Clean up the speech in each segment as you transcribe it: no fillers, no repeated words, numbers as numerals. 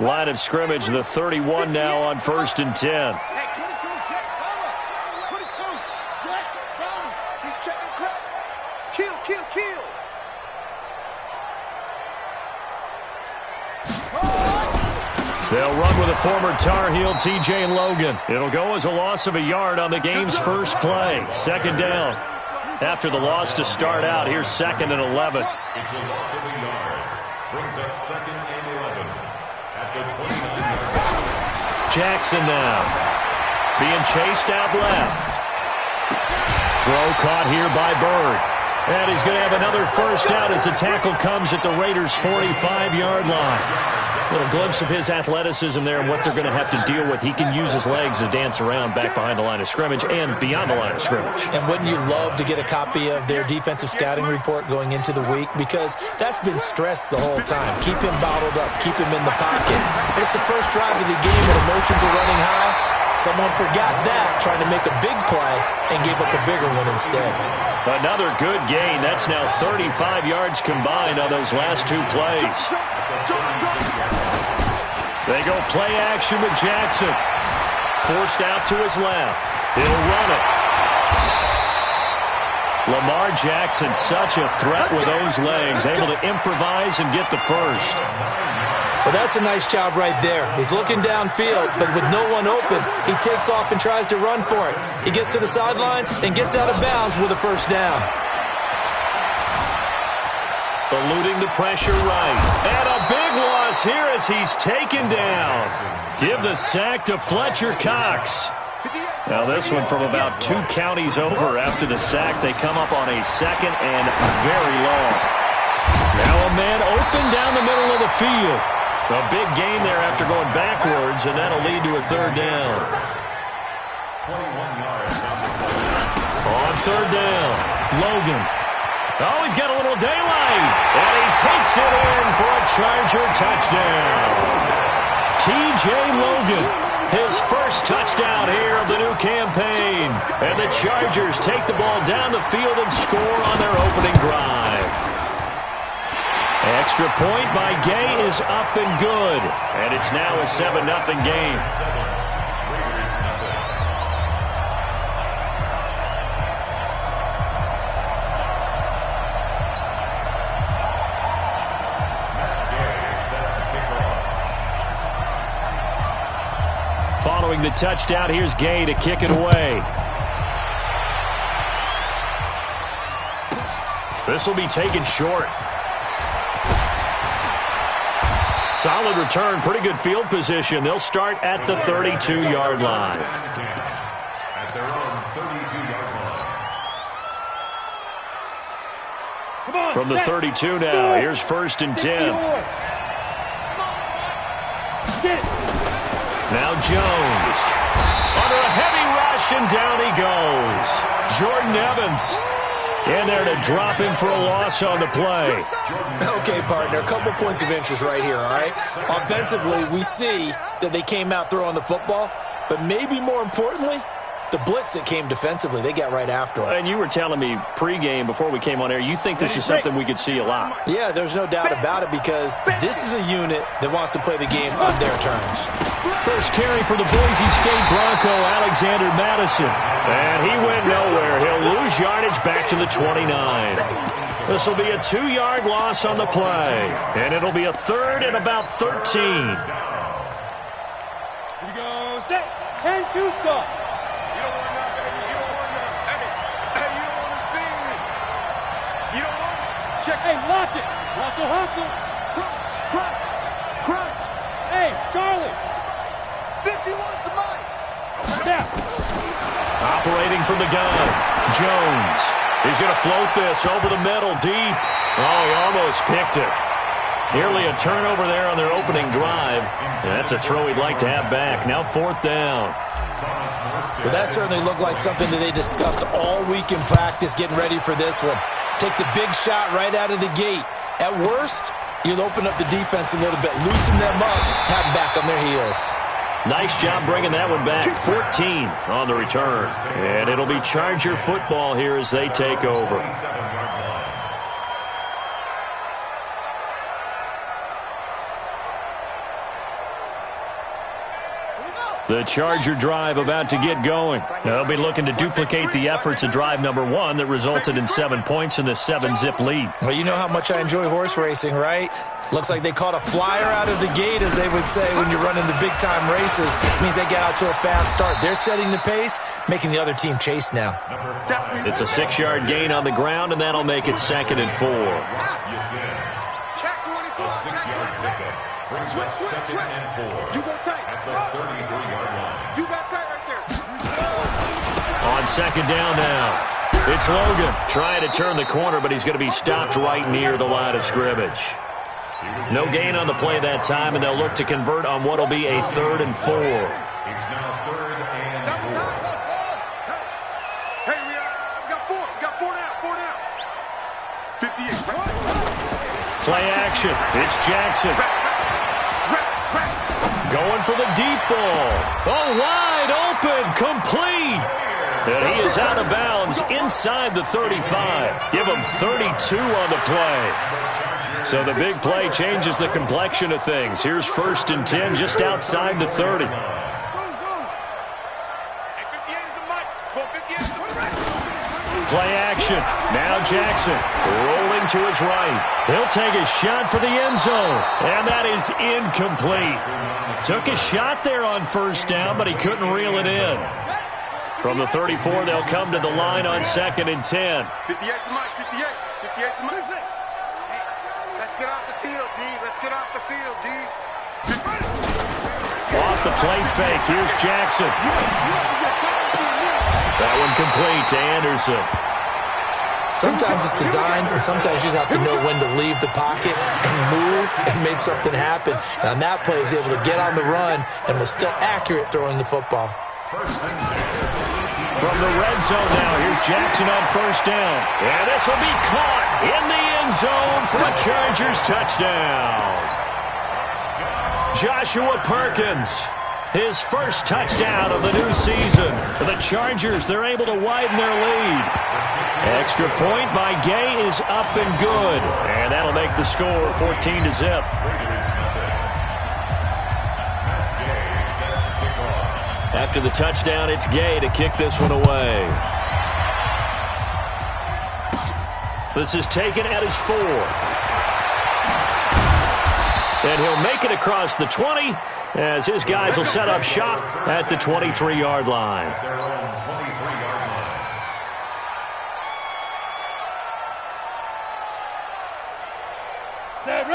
Line of scrimmage, the 31 now on 1st and 10. They'll run with a former Tar Heel, T.J. Logan. It'll go as a loss of a yard on the game's first play. Second down. After the loss to start out, here's 2nd and 11. It's a loss of a yard. Brings up 2nd and 11 at the 29. Jackson now. Being chased out left. Throw caught here by Bird. And he's going to have another first down as the tackle comes at the Raiders' 45-yard line. A little glimpse of his athleticism there and what they're going to have to deal with. He can use his legs to dance around back behind the line of scrimmage and beyond the line of scrimmage. And wouldn't you love to get a copy of their defensive scouting report going into the week? Because that's been stressed the whole time. Keep him bottled up. Keep him in the pocket. It's the first drive of the game and emotions are running high. Someone forgot that, trying to make a big play, and gave up a bigger one instead. Another good gain. That's now 35 yards combined on those last two plays. They go play action with Jackson. Forced out to his left. He'll run it. Lamar Jackson, such a threat with those legs, able to improvise and get the first. Well, that's a nice job right there. He's looking downfield, but with no one open, he takes off and tries to run for it. He gets to the sidelines and gets out of bounds with a first down. Eluding the pressure right. And a big loss here as he's taken down. Give the sack to Fletcher Cox. Now this one from about 2 counties over after the sack. They come up on a 2nd and very long. Now a man open down the middle of the field. A big gain there after going backwards, and that'll lead to a 3rd down. 21 yards. On 3rd down, Logan. Oh, he's got a little daylight, and he takes it in for a Charger touchdown. T.J. Logan, his first touchdown here of the new campaign. And the Chargers take the ball down the field and score on their opening drive. Extra point by Gay is up and good. And it's now a 7-0 game. Following the touchdown, here's Gay to kick it away. This will be taken short. Solid return, pretty good field position. They'll start at the 32-yard line. At their own 32-yard line. From the 32 now, here's 1st and 10. Now Jones. Under a heavy rush, and down he goes. Jordan Evans in there to drop him for a loss on the play. Okay, partner, a couple points of interest right here, all right? Offensively, we see that they came out throwing the football, but maybe more importantly, the blitz that came defensively, they got right after him. And you were telling me pregame before we came on air, you think this is something we could see a lot. Yeah, there's no doubt about it because this is a unit that wants to play the game on their terms. First carry for the Boise State Bronco, Alexander Madison. And he went nowhere. He'll lose yardage back to the 29. This will be a 2-yard loss on the play. And it'll be a 3rd and about 13. Here we go. Set. 10-2 stop. You don't want nothing, baby. You don't want nothing. Hey, you don't want to see me. You don't want it. Check. Hey, lock it. Hustle, hustle. Crunch. Crunch. Hey, Charlie. 51 to Mike. Now. Operating from the gun, Jones. He's going to float this over the middle, deep. Oh, he almost picked it. Nearly a turnover there on their opening drive. That's a throw he'd like to have back. Now 4th down. Well, that certainly looked like something that they discussed all week in practice, getting ready for this one. Take the big shot right out of the gate. At worst, you'll open up the defense a little bit, loosen them up, have them back on their heels. Nice job bringing that one back. 14 on the return. And it'll be Charger football here as they take over. The Charger drive about to get going. They'll be looking to duplicate the efforts of drive number 1 that resulted in 7 points in the 7-zip lead. Well, you know how much I enjoy horse racing, right? Looks like they caught a flyer out of the gate, as they would say when you're running the big-time races. It means they get out to a fast start. They're setting the pace, making the other team chase now. It's a 6-yard gain on the ground, and that'll make it 2nd and 4. A 6-yard pickup brings up 2nd and 4 You go tight. at the 33-yard line. You got tight right there. On 2nd down now, it's Logan trying to turn the corner, but he's going to be stopped right near the line of scrimmage. No gain on the play that time, and they'll look to convert on what will be a 3rd and 4. It's now 3rd and 4. Hey, we got 4. We got 4 down. 58. Play action. It's Jackson. Going for the deep ball. Oh, wide open. Complete. And he is out of bounds inside the 35. Give him 32 on the play. So the big play changes the complexion of things. Here's 1st and 10 just outside the 30. Play action. Now Jackson rolling to his right. He'll take a shot for the end zone. And that is incomplete. Took a shot there on 1st down, but he couldn't reel it in. From the 34, they'll come to the line on 2nd and 10. 58 to Mike. 58 to Mike. Let's get off the field, D. Let's get off the field, D. Off the play fake. Here's Jackson. That one complete to Anderson. Sometimes it's designed, and sometimes you just have to know when to leave the pocket and move and make something happen. And on that play, he was able to get on the run and was still accurate throwing the football. From the red zone now, here's Jackson on 1st down. And this will be caught in the end zone for a Chargers touchdown. Joshua Perkins, his first touchdown of the new season. For the Chargers, they're able to widen their lead. Extra point by Gay is up and good. And that'll make the score 14-0. After the touchdown, it's Gay to kick this one away. This is taken at his 4. And he'll make it across the 20 as his guys will set up shop at the 23-yard line.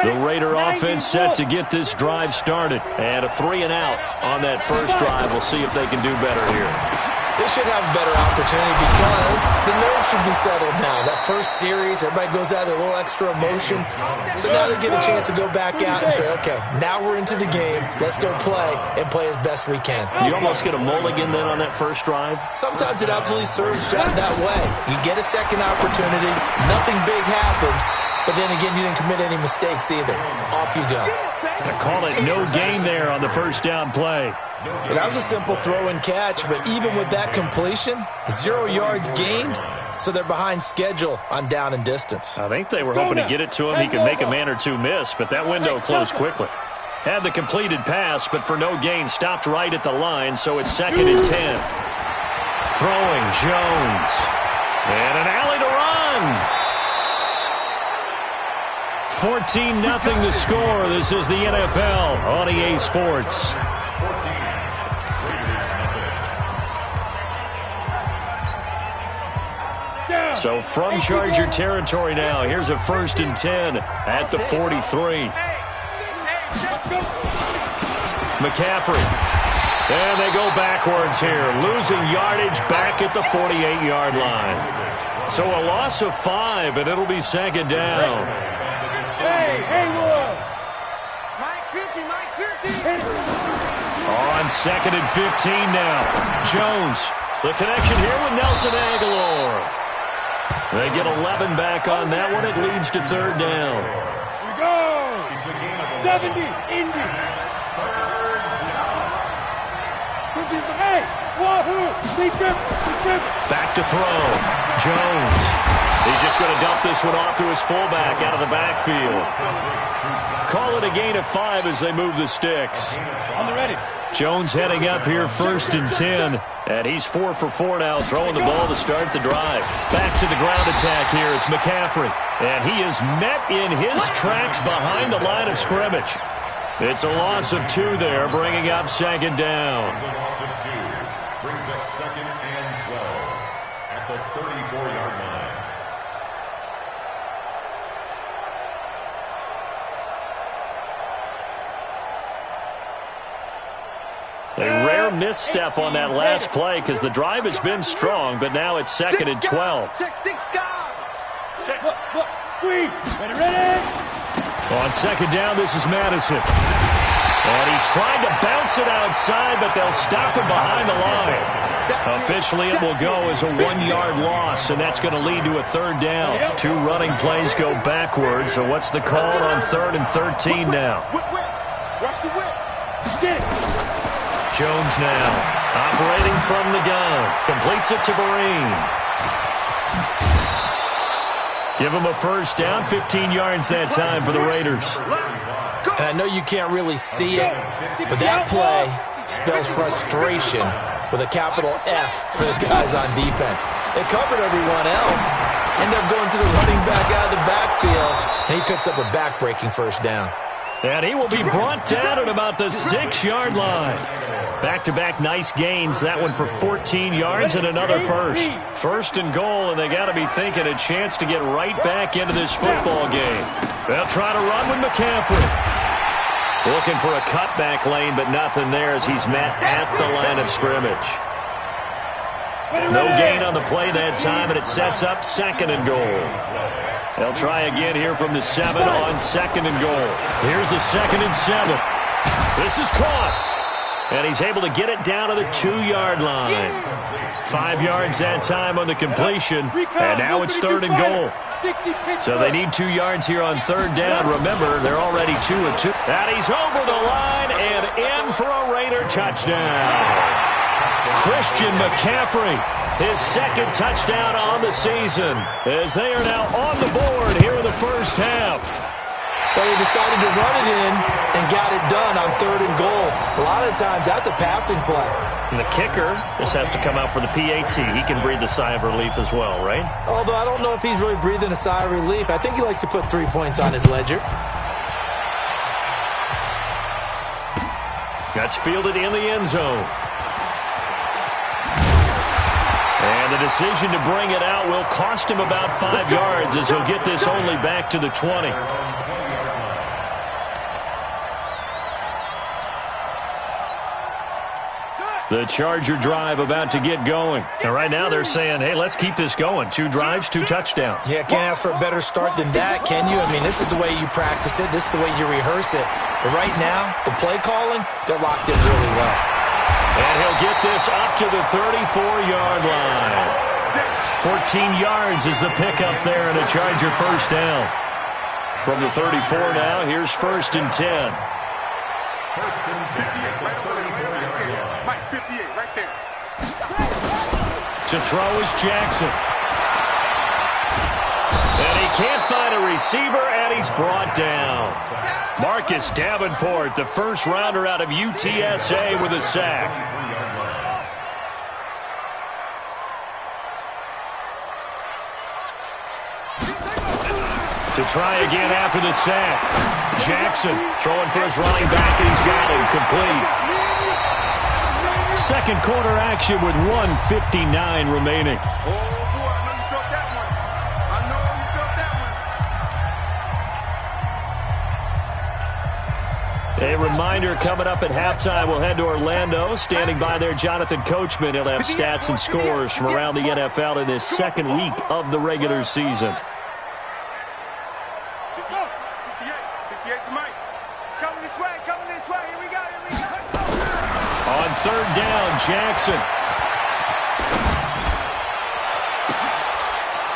The Raider offense set to get this drive started. And a 3-and-out on that first drive. We'll see if they can do better here. They should have a better opportunity because the nerves should be settled now. That first series, everybody goes out with a little extra emotion. So now they get a chance to go back out and say, okay, now we're into the game. Let's go play and play as best we can. You almost get a mulligan then on that first drive? Sometimes it absolutely serves that way. You get a second opportunity. Nothing big happened. But then again, you didn't commit any mistakes either. Off you go. They call it no gain there on the first down play. Well, that was a simple throw and catch, but even with that completion, 0 yards gained, so they're behind schedule on down and distance. I think they were hoping to get it to him. He could make a man or two miss, but that window closed quickly. Had the completed pass, but for no gain, stopped right at the line, so it's 2nd and 10. Throwing Jones. And an alley to run. 14-0 the score. This is the NFL on EA Sports. So from Charger territory now, here's a 1st and 10 at the 43. McCaffrey. And they go backwards here, losing yardage back at the 48-yard line. So a loss of 5, and it'll be 2nd down. Hey, Will. Mike 50. On 2nd and 15 now. Jones, the connection here with Nelson Aguilar. They get 11 back on that one. It leads to 3rd down. Here we go. 70, Indy. Hey, wahoo. Back to throw. Jones. He's just going to dump this one off to his fullback out of the backfield. Call it a gain of 5 as they move the sticks. On the ready. Jones heading up here 1st and 10. And he's 4 for 4 now, throwing the ball to start the drive. Back to the ground attack here. It's McCaffrey. And he is met in his tracks behind the line of scrimmage. It's a loss of 2 there, bringing up 2nd down. It's a loss of 2. Brings up 2nd and 12 at the 34-yard line. A rare misstep on that last play because the drive has been strong, but now it's 2nd and 12. Check 6 guard. Check. Look. Squeeze. Ready. On 2nd down, this is Madison. And he tried to bounce it outside, but they'll stop him behind the line. Officially, it will go as a 1-yard loss, and that's going to lead to a 3rd down. 2 running plays go backwards, so what's the call on 3rd and 13 now? Watch the whip. Get it. Jones now, operating from the gun. Completes it to Vereen. Give him a 1st down, 15 yards that time for the Raiders. And I know you can't really see it, but that play spells frustration with a capital F for the guys on defense. They covered everyone else, end up going to the running back out of the backfield, and he picks up a back-breaking 1st down. And he will be brought down at about the 6-yard line. Back-to-back nice gains. That one for 14 yards and another 1st. 1st and goal, and they got to be thinking a chance to get right back into this football game. They'll try to run with McCaffrey. Looking for a cutback lane, but nothing there as he's met at the line of scrimmage. No gain on the play that time, and it sets up 2nd and goal. They'll try again here from the 7 on 2nd and goal. Here's the 2nd and 7. This is caught. And he's able to get it down to the 2-yard line. 5 yards that time on the completion. And now it's 3rd and goal. So they need 2 yards here on 3rd down. Remember, they're already 2 and 2. And he's over the line and in for a Raider touchdown. Christian McCaffrey, his 2nd touchdown on the season, as they are now on the board here in the 1st half. But he decided to run it in and got it done on 3rd and goal. A lot of times, that's a passing play. And the kicker just has to come out for the PAT. He can breathe a sigh of relief as well, right? Although I don't know if he's really breathing a sigh of relief. I think he likes to put 3 points on his ledger. That's fielded in the end zone. And the decision to bring it out will cost him about 5 yards as he'll get this only back to the 20. The Charger drive about to get going. And right now they're saying, hey, let's keep this going. 2 drives, 2 touchdowns. Yeah, can't ask for a better start than that, can you? I mean, this is the way you practice it. This is the way you rehearse it. But right now, the play calling, they're locked in really well. And he'll get this up to the 34-yard line. 14 yards is the pickup there and a Charger 1st down. From the 34 now, here's 1st and 10. 1st and 10 at the 34-yard line. Mike, 58, right there. To throw is Jackson. And he can't find a receiver, and he's brought down. Marcus Davenport, the 1st rounder out of UTSA, with a sack. To try again after the sack. Jackson throwing for his running back, and he's got him complete. 2nd quarter action with 1:59 remaining. Oh, boy, I know you felt that one. I know you felt that one. A reminder coming up at halftime, we'll head to Orlando. Standing by there, Jonathan Coachman. He'll have stats and scores from around the NFL in this 2nd week of the regular season. 58 to Mike. It's coming this way, Here we go. On 3rd down, Jackson.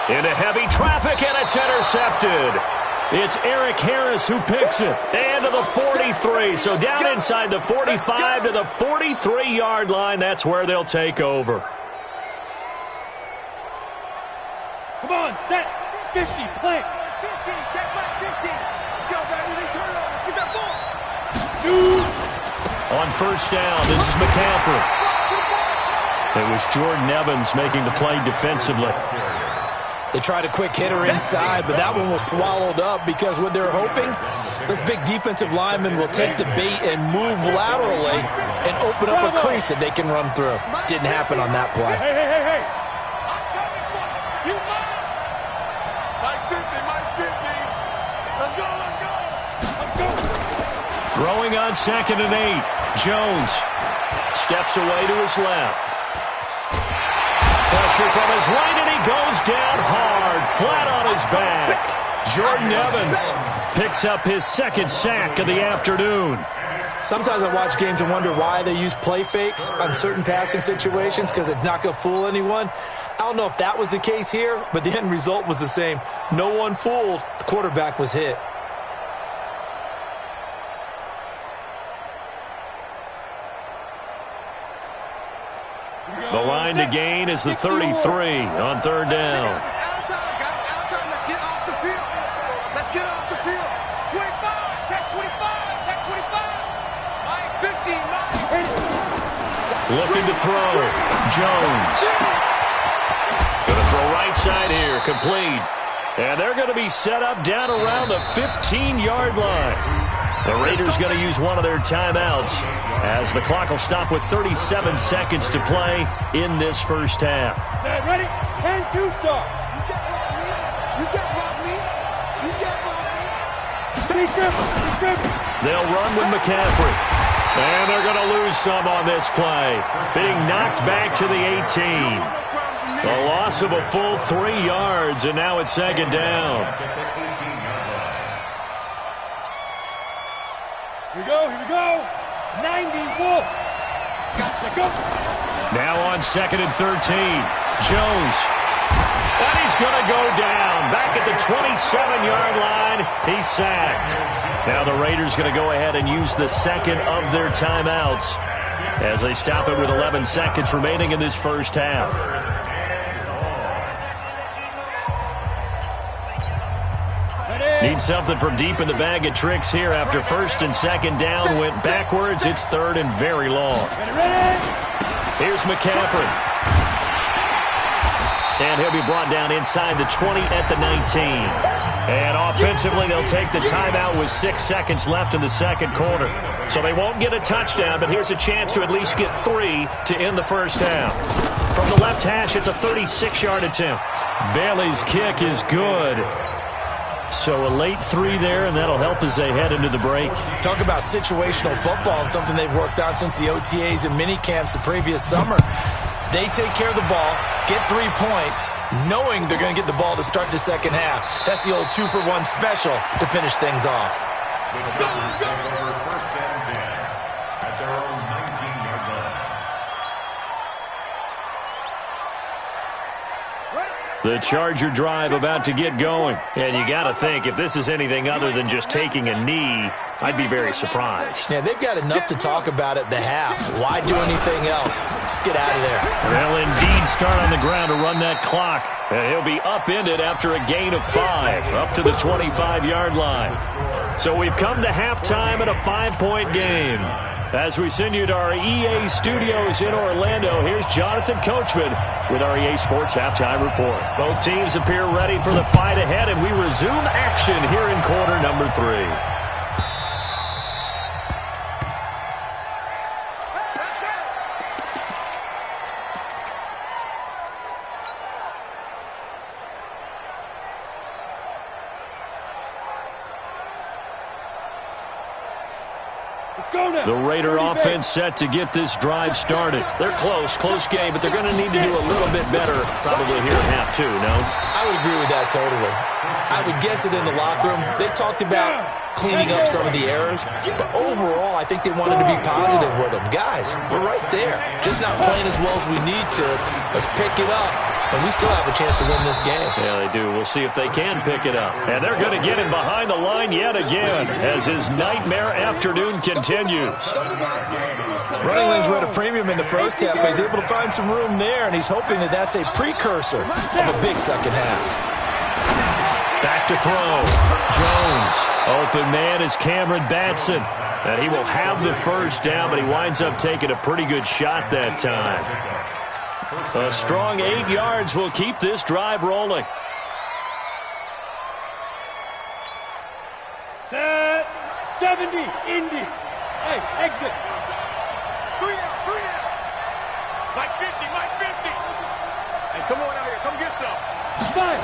Into heavy traffic, and it's intercepted. It's Eric Harris who picks it. And to the 43. So down inside the 45 to the 43-yard line. That's where they'll take over. Come on, set. 50, play. 15, check back, 15. Let's go, baby. They turn it over. Get that ball. 2. On first down, this is McCaffrey. It was Jordan Evans making the play defensively. They tried a quick hitter inside, but that one was swallowed up because what they're hoping, this big defensive lineman will take the bait and move laterally and open up a crease that they can run through. Didn't happen on that play. Hey. You mine. Mike 50. Let's go. Throwing on 2nd and 8. Jones steps away to his left. Pressure from his right, and he goes down hard, flat on his back. Jordan Evans picks up his 2nd sack of the afternoon. Sometimes I watch games and wonder why they use play fakes on certain passing situations because it's not going to fool anyone. I don't know if that was the case here, but the end result was the same. No one fooled. The quarterback was hit. The line to gain is the 33 on 3rd down. It's our time, guys. Our time. Let's get off the field. 25. Check 25. Check 25. Mike 50. Looking to throw. Jones. Going to throw right side here. Complete. And they're going to be set up down around the 15-yard line. The Raiders going to use one of their timeouts as the clock will stop with 37 seconds to play in this first half. Ready? 10-2 start. You get me. They'll run with McCaffrey. And they're going to lose some on this play. Being knocked back to the 18. A loss of a full 3 yards, and now it's 2nd down. Here we go. 90 Wolf. Gotcha, go. Now on 2nd and 13. Jones. And he's going to go down. Back at the 27-yard line. He's sacked. Now the Raiders going to go ahead and use the 2nd of their timeouts as they stop it with 11 seconds remaining in this first half. Need something from deep in the bag of tricks here after 1st and 2nd down went backwards. It's 3rd and very long. Here's McCaffrey. And he'll be brought down inside the 20 at the 19. And offensively, they'll take the timeout with 6 seconds left in the 2nd quarter. So they won't get a touchdown, but here's a chance to at least get 3 to end the first half. From the left hash, it's a 36-yard attempt. Bailey's kick is good. So a late 3 there, and that'll help as they head into the break. Talk about situational football and something they've worked on since the OTAs and mini camps the previous summer. They take care of the ball, get 3 points, knowing they're going to get the ball to start the second half. That's the old 2-for-1 special to finish things off. The Chargers take over 1st and 10 at their own 19-yard line. The Charger drive about to get going. And you got to think, if this is anything other than just taking a knee, I'd be very surprised. Yeah, they've got enough to talk about at the half. Why do anything else? Just get out of there. They'll indeed start on the ground to run that clock. And he'll be upended after a gain of 5, up to the 25-yard line. So we've come to halftime in a 5-point game. As we send you to our EA studios in Orlando, here's Jonathan Coachman with our EA Sports Halftime Report. Both teams appear ready for the fight ahead, and we resume action here in quarter number 3. The Raider offense set to get this drive started. They're close game, but they're going to need to do a little bit better probably here in half 2, no? I would agree with that totally. I would guess it in the locker room. They talked about cleaning up some of the errors, but overall, I think they wanted to be positive with them. Guys, we're right there. Just not playing as well as we need to. Let's pick it up, and we still have a chance to win this game. Yeah, they do. We'll see if they can pick it up. And they're going to get him behind the line yet again as his nightmare afternoon continues. Running lanes were at a premium in the first half, but he's able to find some room there, and he's hoping that that's a precursor of a big second half. Back to throw. Jones. Open man is Cameron Batson. And he will have the first down, but he winds up taking a pretty good shot that time. A strong 8 yards will keep this drive rolling. Set 70, Indy. Hey, exit. 3 out. Mike 50. Hey, come on out here. Come get some. Fire.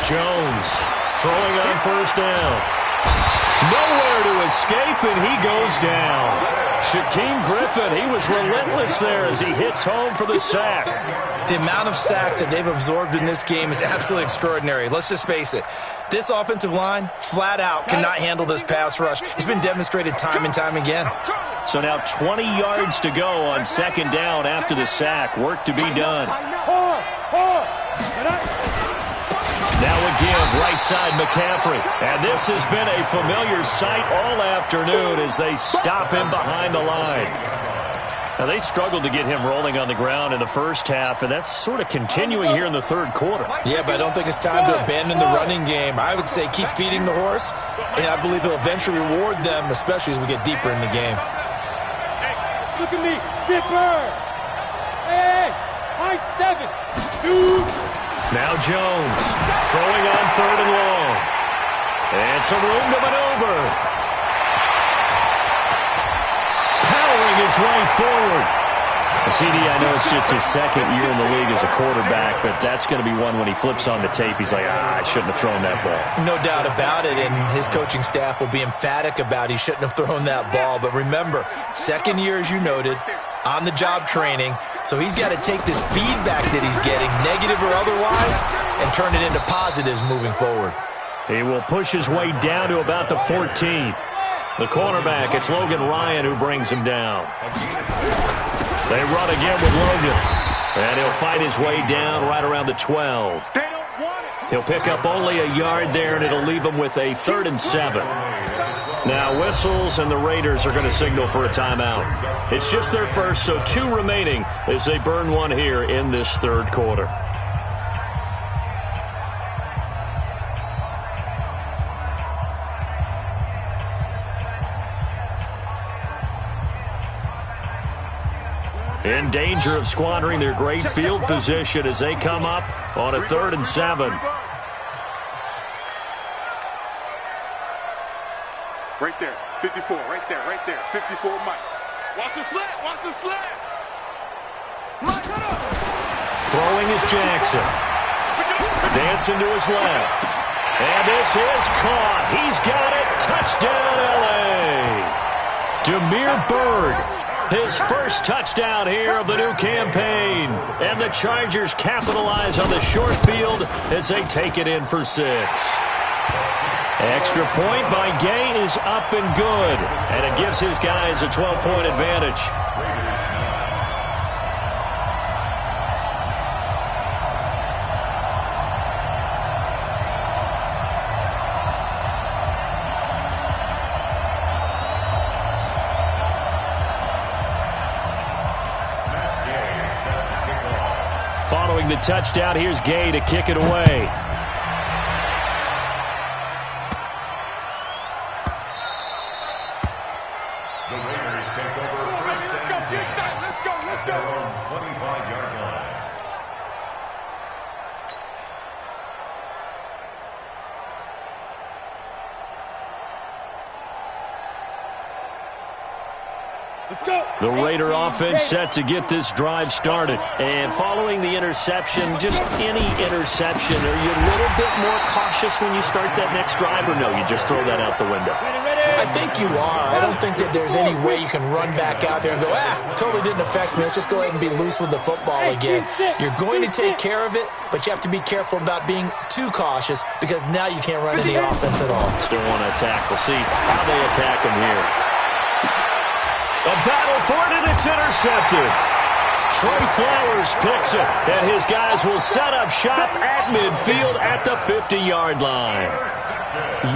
Jones throwing on first down. Nowhere to escape, and he goes down. Shaquem Griffin, he was relentless there as he hits home for the sack. The amount of sacks that they've absorbed in this game is absolutely extraordinary. Let's just face it. This offensive line, flat out, cannot handle this pass rush. It's been demonstrated time and time again. So now 20 yards to go on second down after the sack. Work to be done. Now a give, right side McCaffrey. And this has been a familiar sight all afternoon as they stop him behind the line. Now they struggled to get him rolling on the ground in the first half, and that's sort of continuing here in the third quarter. Yeah, but I don't think it's time to abandon the running game. I would say keep feeding the horse, and I believe he'll eventually reward them, especially as we get deeper in the game. Look at me, zipper. Hey, high 7. Shoot. Now Jones throwing on third and long. And some room to maneuver. Powering his way forward. CD, I know it's just his second year in the league as a quarterback, but that's going to be one when he flips on the tape. He's like, I shouldn't have thrown that ball. No doubt about it, and his coaching staff will be emphatic about he shouldn't have thrown that ball. But remember, second year, as you noted, on-the-job training, so he's got to take this feedback that he's getting, negative or otherwise, and turn it into positives moving forward. He will push his way down to about the 14. The cornerback, it's Logan Ryan who brings him down. They run again with Logan, and he'll fight his way down right around the 12. He'll pick up only a yard there, and it'll leave him with a 3rd and 7. Now whistles, and the Raiders are going to signal for a timeout. It's just their first, so 2 remaining as they burn one here in this third quarter. In danger of squandering their great field position as they come up on a 3rd and 7. Right there, 54, right there, 54, Mike. Watch the slant. Mike, cut up. Throwing is Jackson. Dancing to his left. And this is caught. He's got it. Touchdown, L.A. Demir Bird. His first touchdown here of the new campaign. And the Chargers capitalize on the short field as they take it in for 6. Extra point by Gay is up and good. And it gives his guys a 12-point advantage. Following the touchdown, here's Gay to kick it away. The Raiders take over first and 10 at their own 25-yard line. Let's go. The Raider offense set to get this drive started. And following the interception, just any interception, are you a little bit more cautious when you start that next drive, or no, you just throw that out the window? I think you are. I don't think that there's any way you can run back out there and go, totally didn't affect me. Let's just go ahead and be loose with the football again. You're going to take care of it, but you have to be careful about being too cautious because now you can't run any offense at all. Still want to attack. We'll see how they attack him here. A battle for it, and it's intercepted. Trey Flowers picks it, and his guys will set up shop at midfield at the 50-yard line.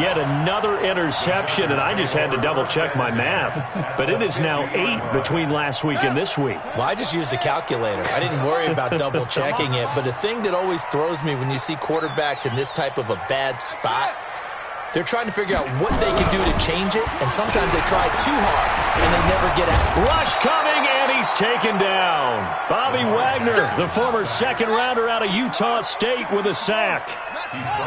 Yet another interception, and I just had to double-check my math. But it is now 8 between last week and this week. Well, I just used a calculator. I didn't worry about double-checking it. But the thing that always throws me when you see quarterbacks in this type of a bad spot They're trying to figure out what they can do to change it, and sometimes they try too hard, and they never get out. Rush coming, and he's taken down. Bobby Wagner, the former second-rounder out of Utah State, with a sack.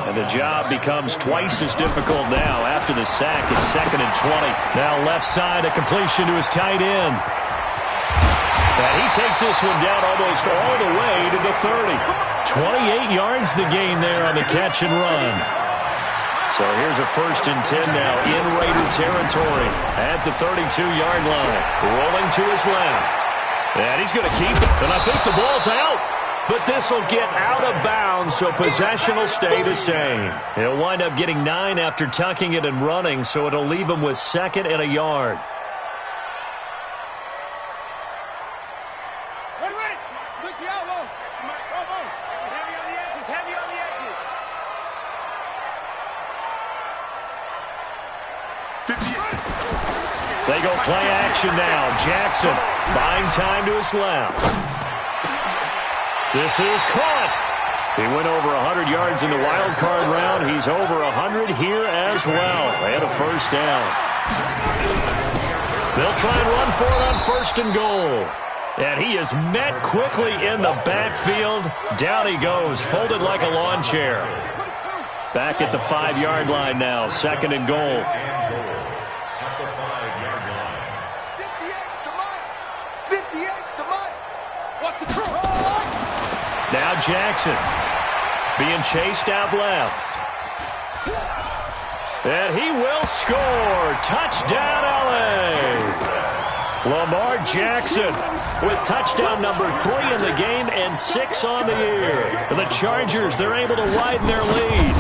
And the job becomes twice as difficult now. After the sack, it's 2nd and 20. Now left side, a completion to his tight end. And he takes this one down almost all the way to the 30. 28 yards the gain there on the catch and run. So here's a 1st and 10 now in Raider territory at the 32-yard line. Rolling to his left. And he's going to keep it. And I think the ball's out. But this will get out of bounds, so possession will stay the same. He'll wind up getting 9 after tucking it and running, so it'll leave him with 2nd and a yard. They go play action now. Jackson buying time to his left. This is caught. He went over 100 yards in the wild card round. He's over 100 here as well. And a 1st down. They'll try and run for it on 1st and goal. And he is met quickly in the backfield. Down he goes, folded like a lawn chair. Back at the 5-yard line now, 2nd and goal. Now Jackson being chased out left. And he will score. Touchdown, LA. Lamar Jackson with touchdown number 3 in the game and 6 on the year. The Chargers, they're able to widen their lead.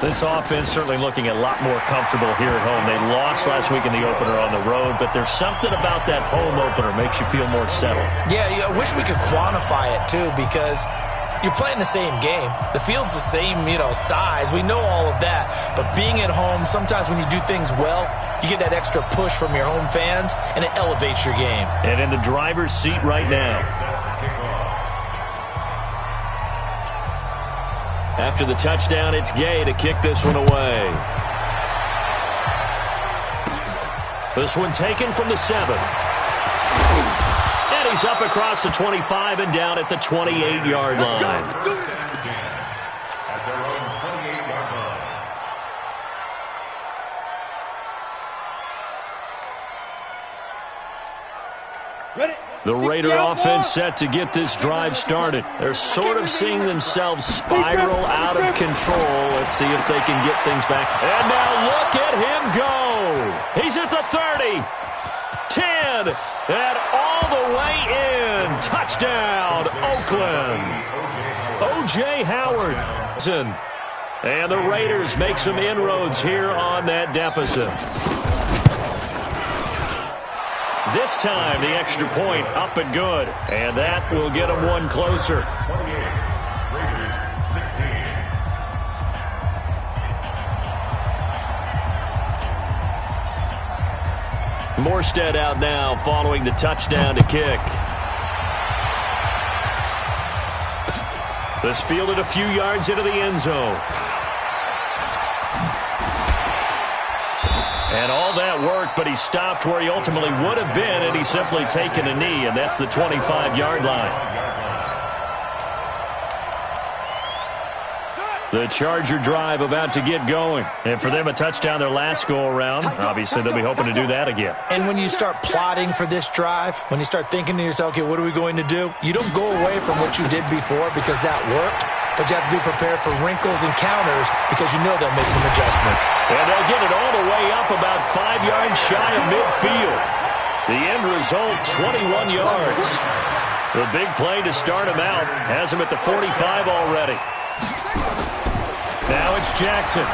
This offense certainly looking a lot more comfortable here at home. They lost last week in the opener on the road, but there's something about that home opener makes you feel more settled. Yeah, I wish we could quantify it, too, because you're playing the same game. The field's the same, size. We know all of that. But being at home, sometimes when you do things well, you get that extra push from your home fans, and it elevates your game. And in the driver's seat right now. After the touchdown, it's Gay to kick this one away. This one taken from the 7. And he's up across the 25 and down at the 28-yard line. The Raider offense set to get this drive started. They're sort of seeing themselves spiral out of control. Let's see if they can get things back. And now look at him go. He's at the 30, 10, and all the way in. Touchdown, Oakland. O.J. Howard. And the Raiders make some inroads here on that deficit. This time, the extra point up and good. And that will get them one closer. 28, Raiders 16. Morstead out now following the touchdown to kick. This fielded a few yards into the end zone. And all that worked, but he stopped where he ultimately would have been, and he's simply taken a knee, and that's the 25-yard line. The Charger drive about to get going. And for them, a touchdown their last go-around. Obviously, they'll be hoping to do that again. And when you start plotting for this drive, when you start thinking to yourself, okay, what are we going to do? You don't go away from what you did before because that worked. But you have to be prepared for wrinkles and counters because you know they'll make some adjustments. And they'll get it all the way up about 5 yards shy of midfield. The end result, 21 yards. The big play to start him out has him at the 45 already. Now it's Jackson.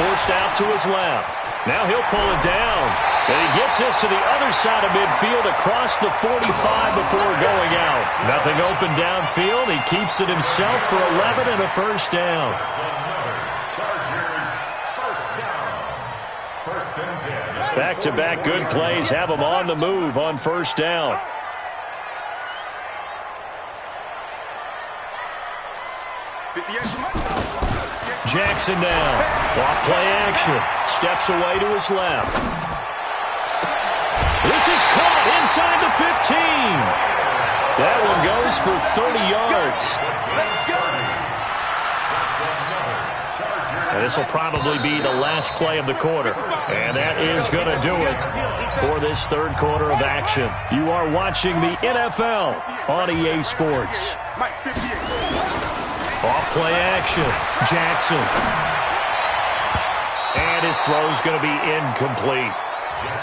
Forced out to his left. Now he'll pull it down. And he gets this to the other side of midfield across the 45 before going out. Nothing open downfield. He keeps it himself for 11 and a first down. Chargers, first down. 1st and 10. Back-to-back good plays have him on the move on first down. Jackson now. Off play action. Steps away to his left. This is caught inside the 15. That one goes for 30 yards. And this will probably be the last play of the quarter. And that is going to do it for this third quarter of action. You are watching the NFL on EA Sports. Off play action. Jackson. And his throw is going to be incomplete.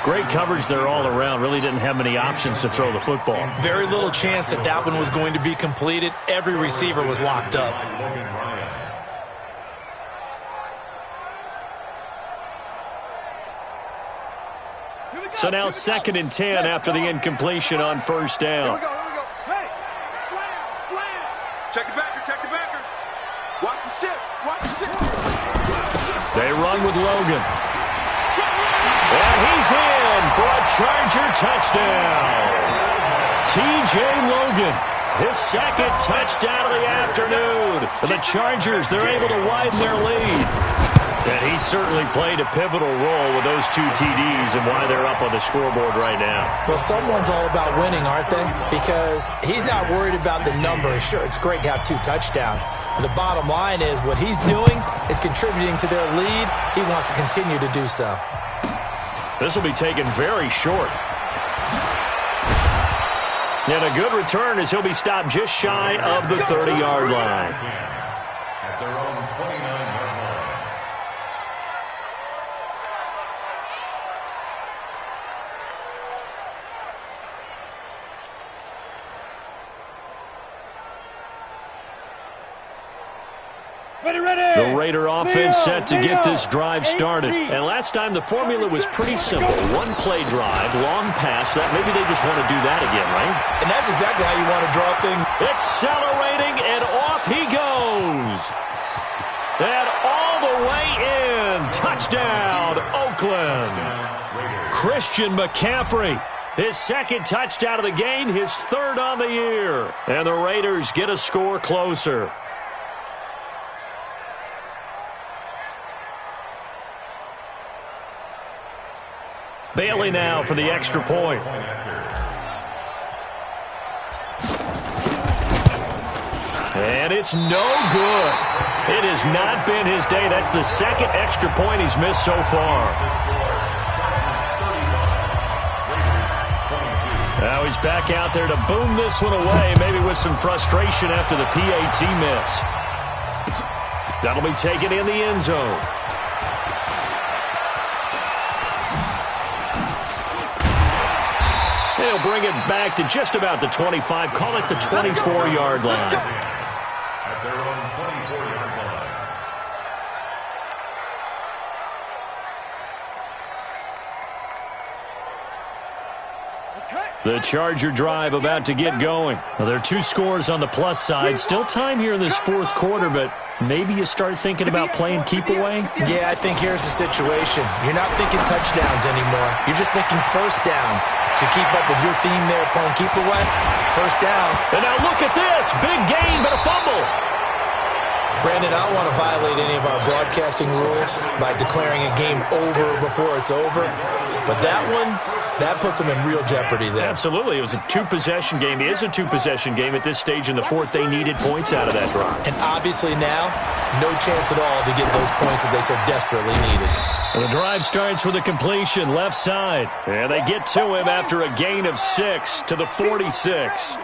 Great coverage there all around. Really didn't have many options to throw the football. Very little chance that that one was going to be completed. Every receiver was locked up. So now 2nd and 10 after the incompletion on first down. Here we go. Hey, slam. Check the backer. Watch the ship. They run with Logan. And he's in for a Charger touchdown. T.J. Logan, his 2nd touchdown of the afternoon. And the Chargers, they're able to widen their lead. And he certainly played a pivotal role with those 2 TDs and why they're up on the scoreboard right now. Well, someone's all about winning, aren't they? Because he's not worried about the number. Sure, it's great to have 2 touchdowns. But the bottom line is what he's doing is contributing to their lead. He wants to continue to do so. This will be taken very short. And a good return as he'll be stopped just shy of the 30-yard line. At their own 29-yard line. The Raider offense set to get this drive started. And last time the formula was pretty simple. 1-play drive, long pass. That maybe they just want to do that again, right? And that's exactly how you want to draw things. Accelerating, and off he goes. And all the way in. Touchdown, Oakland. Christian McCaffrey. His 2nd touchdown of the game, his 3rd on the year. And the Raiders get a score closer. Bailey now for the extra point. And it's no good. It has not been his day. That's the 2nd extra point he's missed so far. Now he's back out there to boom this one away, maybe with some frustration after the PAT miss. That'll be taken in the end zone. They'll bring it back to just about the 25. Call it the 24-yard line. At their own 24-yard line. The Charger drive about to get going. Well, there are 2 scores on the plus side. Still time here in this 4th quarter, but maybe you start thinking about playing keep away? Yeah, I think here's the situation. You're not thinking touchdowns anymore. You're just thinking first downs. To keep up with your theme there, playing keep away, first down. And now look at this. Big gain, but a fumble. Brandon, I don't want to violate any of our broadcasting rules by declaring a game over before it's over. But that one, that puts them in real jeopardy there. Absolutely. It was a 2-possession game. It is a 2-possession game at this stage in the 4th. They needed points out of that drive. And obviously now, no chance at all to get those points that they so desperately needed. And the drive starts with a completion left side. And they get to him after a gain of 6 to the 46.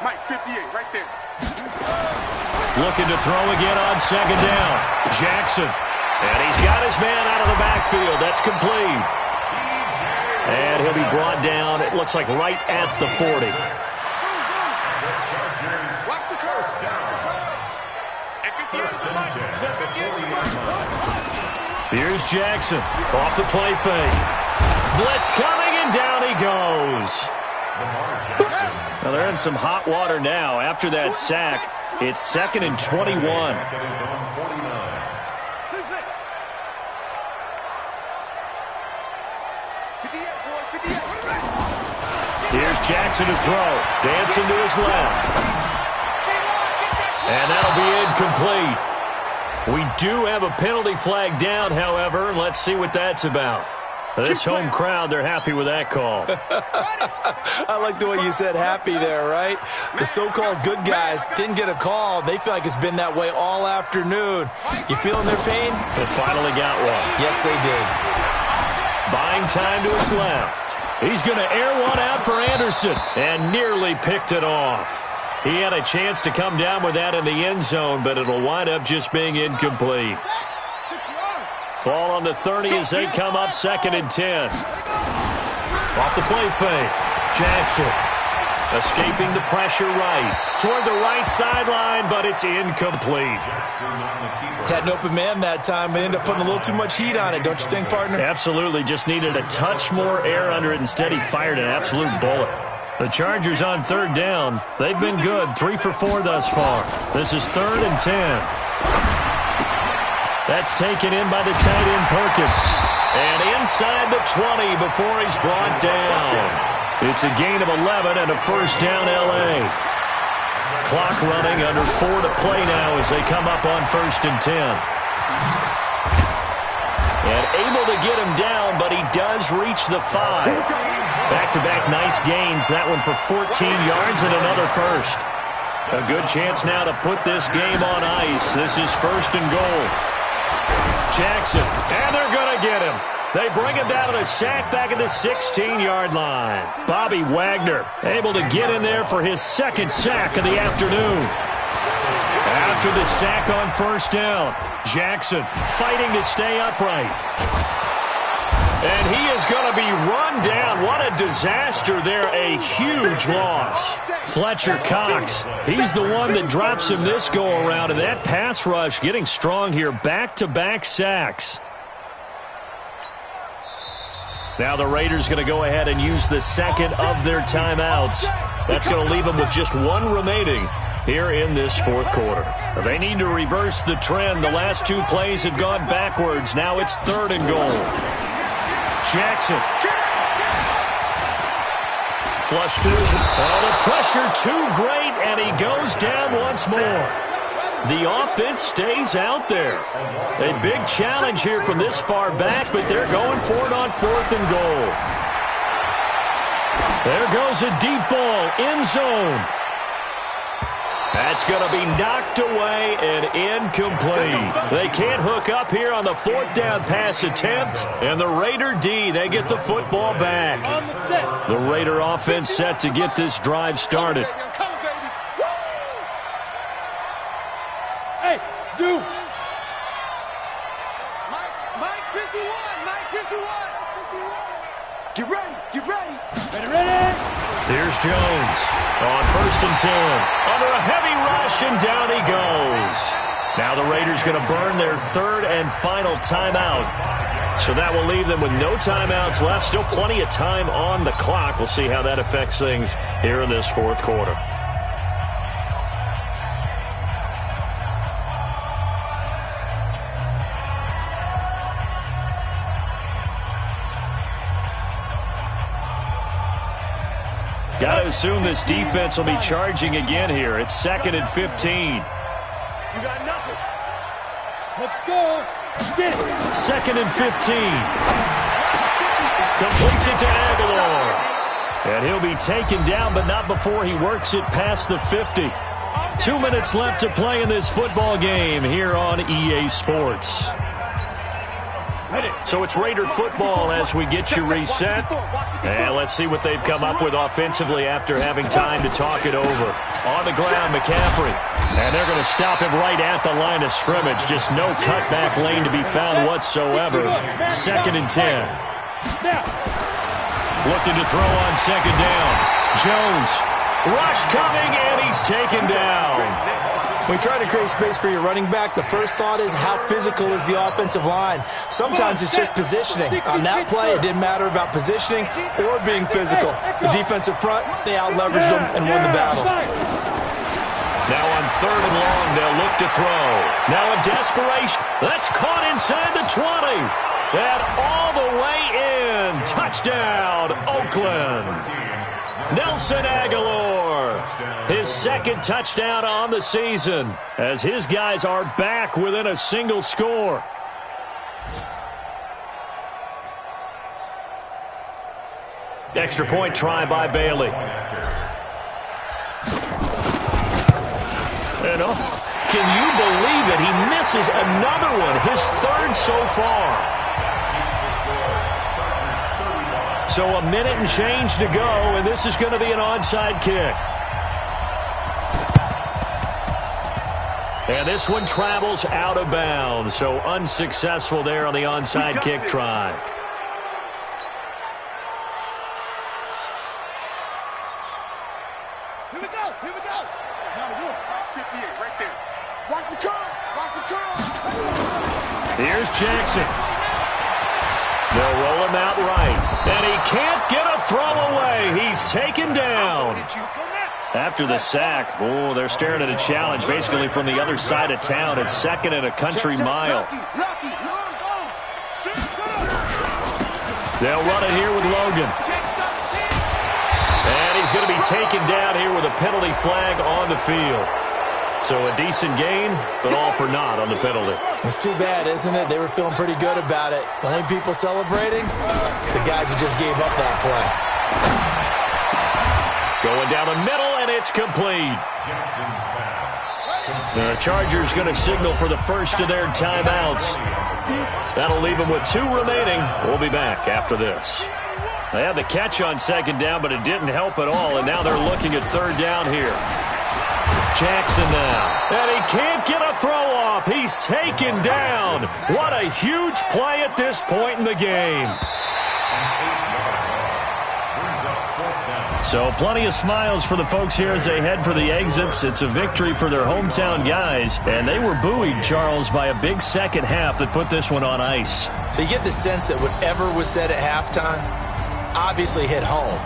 Mike, 58, right there. Looking to throw again on 2nd down. Jackson. And he's got his man out of the backfield. That's complete. And he'll be brought down, it looks like right at the 40. Watch the first down. Here's Jackson. Off the play fake. Blitz coming, and down he goes. Well, they're in some hot water now. After that sack, it's 2nd and 21. Jackson to throw. Dancing to his left. And that'll be incomplete. We do have a penalty flag down, however. Let's see what that's about. This home crowd, they're happy with that call. I like the way you said happy there, right? The so-called good guys didn't get a call. They feel like it's been that way all afternoon. You feeling their pain? They finally got one. Yes, they did. Buying time to his left. He's going to air one out for Anderson and nearly picked it off. He had a chance to come down with that in the end zone, but it'll wind up just being incomplete. Ball on the 30 as they come up 2nd and 10. Off the play fake. Jackson escaping the pressure right. Toward the right sideline, but it's incomplete. Had an open man that time, but ended up putting a little too much heat on it, don't you think, partner? Absolutely. Just needed a touch more air under it. Instead, he fired an absolute bullet. The Chargers on 3rd down. They've been good. 3 for 4 thus far. This is 3rd and 10. That's taken in by the tight end Perkins. And inside the 20 before he's brought down. It's a gain of 11 and a first down L.A. Clock running under 4 to play now as they come up on 1st and 10. And able to get him down, but he does reach the 5. Back-to-back nice gains. That one for 14 yards and another first. A good chance now to put this game on ice. This is 1st and goal. Jackson, and they're going to get him. They bring him down to the sack back at the 16-yard line. Bobby Wagner able to get in there for his 2nd sack of the afternoon. After the sack on 1st down, Jackson fighting to stay upright. And he is going to be run down. What a disaster there. A huge loss. Fletcher Cox, he's the one that drops him this go-around. And that pass rush getting strong here. Back-to-back sacks. Now the Raiders going to go ahead and use the 2nd of their timeouts. That's going to leave them with just 1 remaining here in this 4th quarter. They need to reverse the trend. The last 2 plays have gone backwards. Now it's 3rd and goal. Jackson. Flush to his. Oh, the pressure too great, and he goes down once more. The offense stays out there. A big challenge here from this far back, but they're going for it on 4th and goal. There goes a deep ball, end zone. That's going to be knocked away and incomplete. They can't hook up here on the 4th down pass attempt. And the Raider D, they get the football back. The Raider offense set to get this drive started. Hey, Zeus. Mike 51, Mike 51. Get ready, get ready. Ready. Here's Jones on 1st and 10. Under a heavy rush, and down he goes. Now the Raiders going to burn their 3rd and final timeout. So that will leave them with no timeouts left. Still plenty of time on the clock. We'll see how that affects things here in this 4th quarter. Got to assume this defense will be charging again here. It's 2nd and 15. You got nothing. Let's go. Sit. 2nd and 15. Completes it to Aguilar. And he'll be taken down, but not before he works it past the 50. 2 minutes left to play in this football game here on EA Sports. So it's Raider football as we get you reset. And let's see what they've come up with offensively after having time to talk it over. On the ground, McCaffrey. And they're going to stop him right at the line of scrimmage. Just no cutback lane to be found whatsoever. 2nd and 10. Looking to throw on 2nd down. Jones. Rush coming, and he's taken down. When you try to create space for your running back, the first thought is how physical is the offensive line. Sometimes it's just positioning. On that play, it didn't matter about positioning or being physical. The defensive front, they out-leveraged them and won the battle. Now on 3rd and long, they'll look to throw. Now a desperation. That's caught inside the 20. And all the way in. Touchdown, Oakland. Nelson Aguilar, his second touchdown on the season, as his guys are back within a single score. Extra point try by Bailey. And can you believe it? He misses another one, his third so far. So a minute and change to go, and this is going to be an onside kick. And this one travels out of bounds, so unsuccessful there on the onside kick try. Here we go. Now the wolf. 58 right there. Watch the curl. Here's Jackson. They'll roll him out right. And he can't get a throw away. He's taken down. After the sack, they're staring at a challenge basically from the other side of town. It's second and a country mile. They'll run it here with Logan. And he's going to be taken down here with a penalty flag on the field. So a decent gain, but all for naught on the penalty. It's too bad, isn't it? They were feeling pretty good about it. The only people celebrating, the guys who just gave up that play. Going down the middle, and it's complete. The Chargers going to signal for the first of their timeouts. That'll leave them with 2 remaining. We'll be back after this. They had the catch on second down, but it didn't help at all, and now they're looking at third down here. Jackson now. And he can't get a throw off. He's taken down. What a huge play at this point in the game. So plenty of smiles for the folks here as they head for the exits. It's a victory for their hometown guys. And they were buoyed, Charles, by a big second half that put this one on ice. So you get the sense that whatever was said at halftime obviously hit home.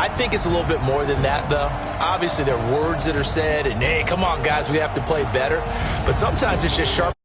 I think it's a little bit more than that, though. Obviously, there are words that are said, and, hey, come on, guys, we have to play better. But sometimes it's just sharp.